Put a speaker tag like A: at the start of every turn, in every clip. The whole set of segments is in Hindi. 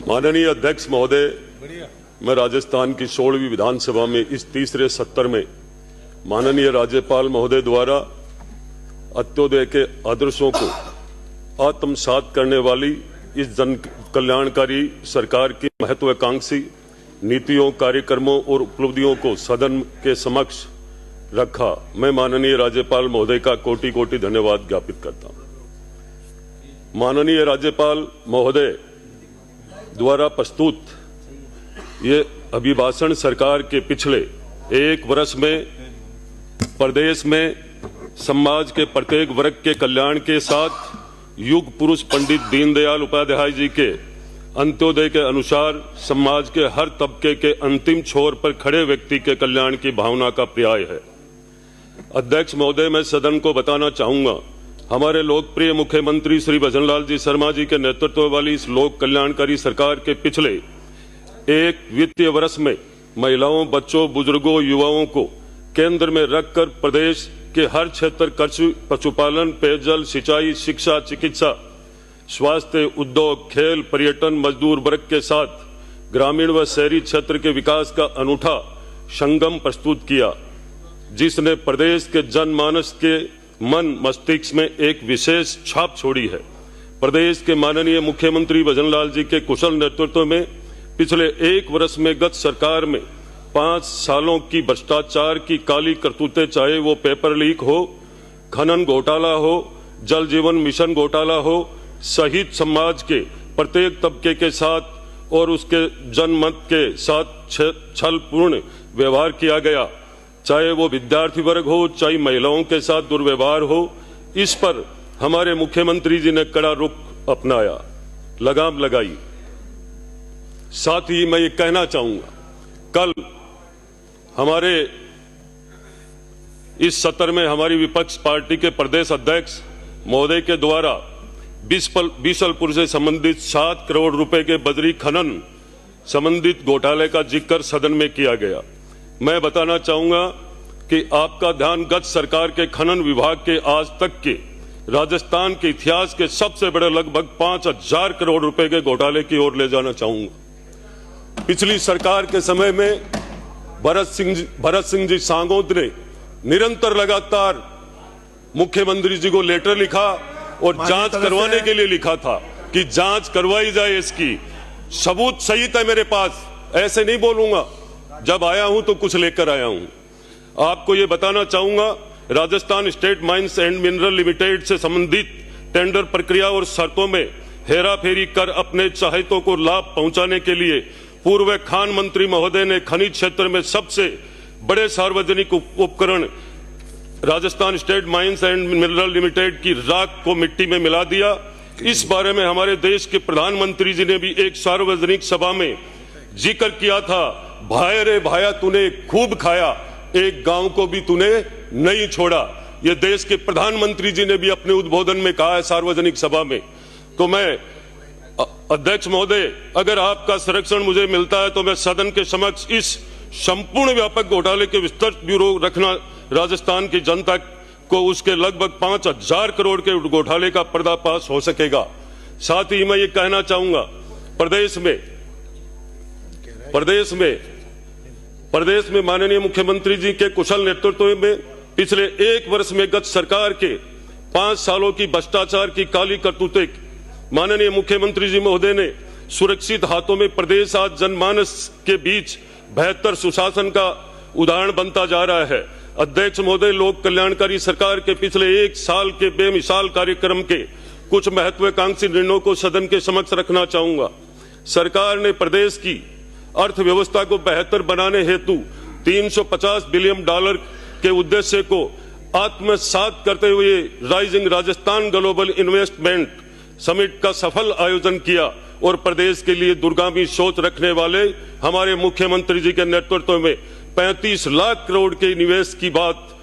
A: माननीय अध्यक्ष महोदय, मैं राजस्थान की 16वीं विधानसभा में इस तीसरे सत्र में माननीय राज्यपाल महोदय द्वारा अंत्योदय के आदर्शों को आत्मसात करने वाली इस जन कल्याणकारी सरकार की महत्वाकांक्षी नीतियों, कार्यक्रमों और उपलब्धियों को सदन के समक्ष रखा। मैं माननीय राज्यपाल महोदय का कोटि कोटि धन्यवाद ज्ञापित करता हूं। माननीय राज्यपाल महोदय द्वारा प्रस्तुत ये अभिभाषण सरकार के पिछले एक वर्ष में प्रदेश में समाज के प्रत्येक वर्ग के कल्याण के साथ युग पुरुष पंडित दीनदयाल उपाध्याय जी के अंत्योदय के अनुसार समाज के हर तबके के अंतिम छोर पर खड़े व्यक्ति के कल्याण की भावना का पर्याय है। अध्यक्ष महोदय, मैं सदन को बताना चाहूंगा, हमारे लोकप्रिय मुख्यमंत्री श्री भजनलाल जी शर्मा जी के नेतृत्व वाली इस लोक कल्याणकारी सरकार के पिछले एक वित्तीय वर्ष में महिलाओं, बच्चों, बुजुर्गों, युवाओं को केंद्र में रखकर प्रदेश के हर क्षेत्र कृषि, पशुपालन, पेयजल, सिंचाई, शिक्षा, चिकित्सा, स्वास्थ्य, उद्योग, खेल, पर्यटन, मजदूर वर्ग के साथ ग्रामीण व शहरी क्षेत्र के विकास का अनूठा संगम प्रस्तुत किया, जिसने प्रदेश के जनमानस के मन मस्तिष्क में एक विशेष छाप छोड़ी है। प्रदेश के माननीय मुख्यमंत्री भजनलाल जी के कुशल नेतृत्व में पिछले एक वर्ष में गत सरकार में 5 सालों की भ्रष्टाचार की काली करतूतें, चाहे वो पेपर लीक हो, खनन घोटाला हो, जल जीवन मिशन घोटाला हो, सहित समाज के प्रत्येक तबके के साथ और उसके जनमत के साथ छलपूर्ण व्यवहार किया गया, चाहे वो विद्यार्थी वर्ग हो, चाहे महिलाओं के साथ दुर्व्यवहार हो। इस पर हमारे मुख्यमंत्री जी ने कड़ा रुख अपनाया, लगाम लगाई। साथ ही मैं ये कहना चाहूंगा, कल हमारे इस सत्र में हमारी विपक्ष पार्टी के प्रदेश अध्यक्ष महोदय के द्वारा बीसलपुर से संबंधित 7 करोड़ रुपए के बजरी खनन संबंधित घोटाले का जिक्र सदन में किया गया। मैं बताना चाहूंगा कि आपका ध्यान गत सरकार के खनन विभाग के आज तक के राजस्थान के इतिहास के सबसे बड़े लगभग 5000 करोड़ रुपए के घोटाले की ओर ले जाना चाहूंगा। पिछली सरकार के समय में भरत सिंह जी सांगोद ने निरंतर लगातार मुख्यमंत्री जी को लेटर लिखा और जांच करवाने के लिए लिखा था कि जांच करवाई जाए। इसकी सबूत सहित है मेरे पास, ऐसे नहीं बोलूंगा, जब आया हूं तो कुछ लेकर आया हूं। आपको यह बताना चाहूंगा, Rajasthan state mines and mineral limited से संबंधित टेंडर प्रक्रिया और शर्तों में हेराफेरी कर अपने चाहतों को लाभ पहुंचाने के लिए पूर्व खान मंत्री महोदय ने खनिज क्षेत्र में सबसे बड़े सार्वजनिक उपकरण Rajasthan state mines and mineral limited की राख को मिट्टी में मिला दिया। इस बारे में हमारे देश के प्रधानमंत्री जी ने भी एक सार्वजनिक सभा में जिक्र किया था, भाई रे भाया तूने खूब खाया, एक गांव को भी तूने नहीं छोड़ा। यह देश के प्रधानमंत्री जी ने भी अपने उद्बोधन में कहा है सार्वजनिक सभा में। तो मैं अध्यक्ष महोदय, अगर आपका संरक्षण मुझे मिलता है तो मैं सदन के समक्ष इस संपूर्ण व्यापक घोटाले के विस्तृत ब्यूरो रखना राजस्थान की जनता को उसके लगभग 5000 करोड़ के घोटाले का पर्दाफाश हो सकेगा। साथ ही मैं ये कहना चाहूंगा, प्रदेश में माननीय मुख्यमंत्री जी के कुशल नेतृत्व में पिछले एक वर्ष में गत सरकार के 5 सालों की भ्रष्टाचार की काली करतूतें माननीय मुख्यमंत्री जी महोदय ने सुरक्षित हाथों में प्रदेश आज जनमानस के बीच बेहतर सुशासन का उदाहरण बनता जा रहा है। अध्यक्ष महोदय, लोक कल्याणकारी सरकार के पिछले एक साल के बेमिसाल कार्यक्रम के कुछ महत्वाकांक्षी निर्णयों को सदन के समक्ष रखना चाहूंगा। सरकार ने प्रदेश की अर्थव्यवस्था को बेहतर बनाने हेतु $350 बिलियन के उद्देश्य को आत्मसात करते हुए rising Rajasthan global investment summit का सफल आयोजन किया और प्रदेश के लिए दूरगामी सोच रखने वाले हमारे मुख्यमंत्री जी के नेतृत्व में 35 लाख करोड़ के निवेश की बात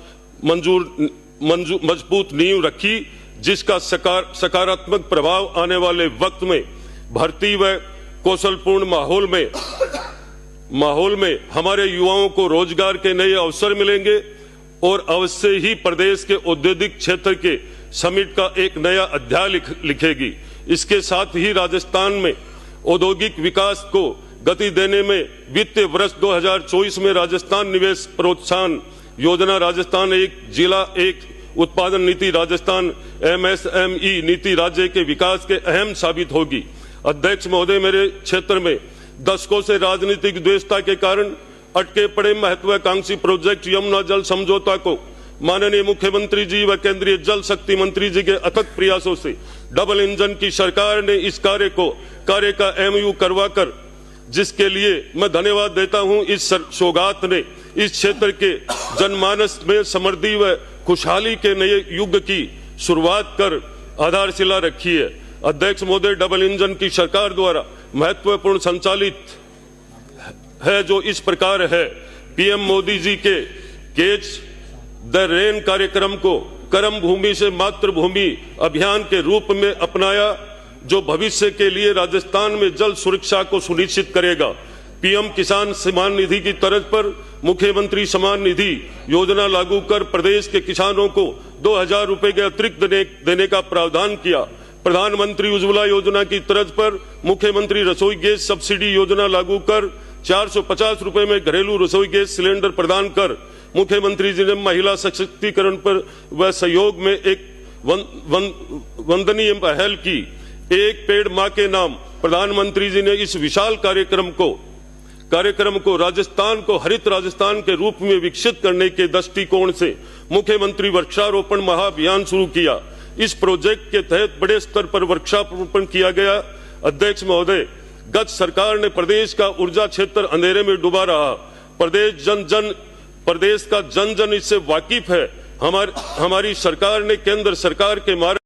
A: मजबूत नींव रखी, जिसका सकारात्मक प्रभाव आने वाले वक्त में भर्ती व कौशलपूर्ण माहौल में हमारे युवाओं को रोजगार के नए अवसर मिलेंगे और अवश्य ही प्रदेश के औद्योगिक क्षेत्र के समिट का एक नया अध्याय लिखेगी। इसके साथ ही राजस्थान में औद्योगिक विकास को गति देने में वित्तीय वर्ष 2024 में राजस्थान निवेश प्रोत्साहन योजना, राजस्थान एक जिला एक उत्पादन नीति, राजस्थान MSME नीति राज्य के विकास के अहम साबित होगी। अध्यक्ष महोदय, मेरे क्षेत्र में दशकों से राजनीतिक द्वेषता के कारण अटके पड़े महत्वाकांक्षी प्रोजेक्ट यमुना जल समझौता को माननीय मुख्यमंत्री जी व केंद्रीय जल शक्ति मंत्री जी के अथक प्रयासों से डबल इंजन की सरकार ने इस कार्य का MOU करवाकर, जिसके लिए मैं धन्यवाद देता हूं। इस सौगात ने इस क्षेत्र के जनमानस में समृद्धि व खुशहाली के नए युग की शुरुआत कर आधारशिला रखी है। अध्यक्ष महोदय, डबल इंजन की सरकार द्वारा महत्वपूर्ण संचालित है जो इस प्रकार है। PM मोदी जी के कैच द रेन कार्यक्रम को कर्म भूमि से मातृभूमि अभियान के रूप में अपनाया, जो भविष्य के लिए राजस्थान में जल सुरक्षा को सुनिश्चित करेगा। PM किसान सम्मान निधि की तर्ज पर मुख्यमंत्री सम्मान निधि योजना लागू कर प्रदेश के किसानों को 2000 रुपए के अतिरिक्त देने का प्रावधान किया। प्रधानमंत्री उज्ज्वला योजना की तर्ज पर मुख्यमंत्री रसोई गैस सब्सिडी योजना लागू कर 450 रुपए में घरेलू रसोई गैस सिलेंडर प्रदान कर मुख्यमंत्री जी ने महिला सशक्तिकरण पर व सहयोग में एक वंदनीय पहल की। एक पेड़ मां के नाम प्रधानमंत्री जी ने इस विशाल कार्यक्रम को राजस्थान को हरित राजस्थान के रूप में विकसित करने के दृष्टिकोण से मुख्यमंत्री वृक्षारोपण महाअभियान शुरू किया। इस प्रोजेक्ट के तहत बड़े स्तर पर वृक्षारोपण किया गया। अध्यक्ष महोदय, गत सरकार ने प्रदेश का ऊर्जा क्षेत्र अंधेरे में डूबा रहा। प्रदेश का जन जन इससे वाकिफ है। हमारी सरकार ने केंद्र सरकार के मार्ग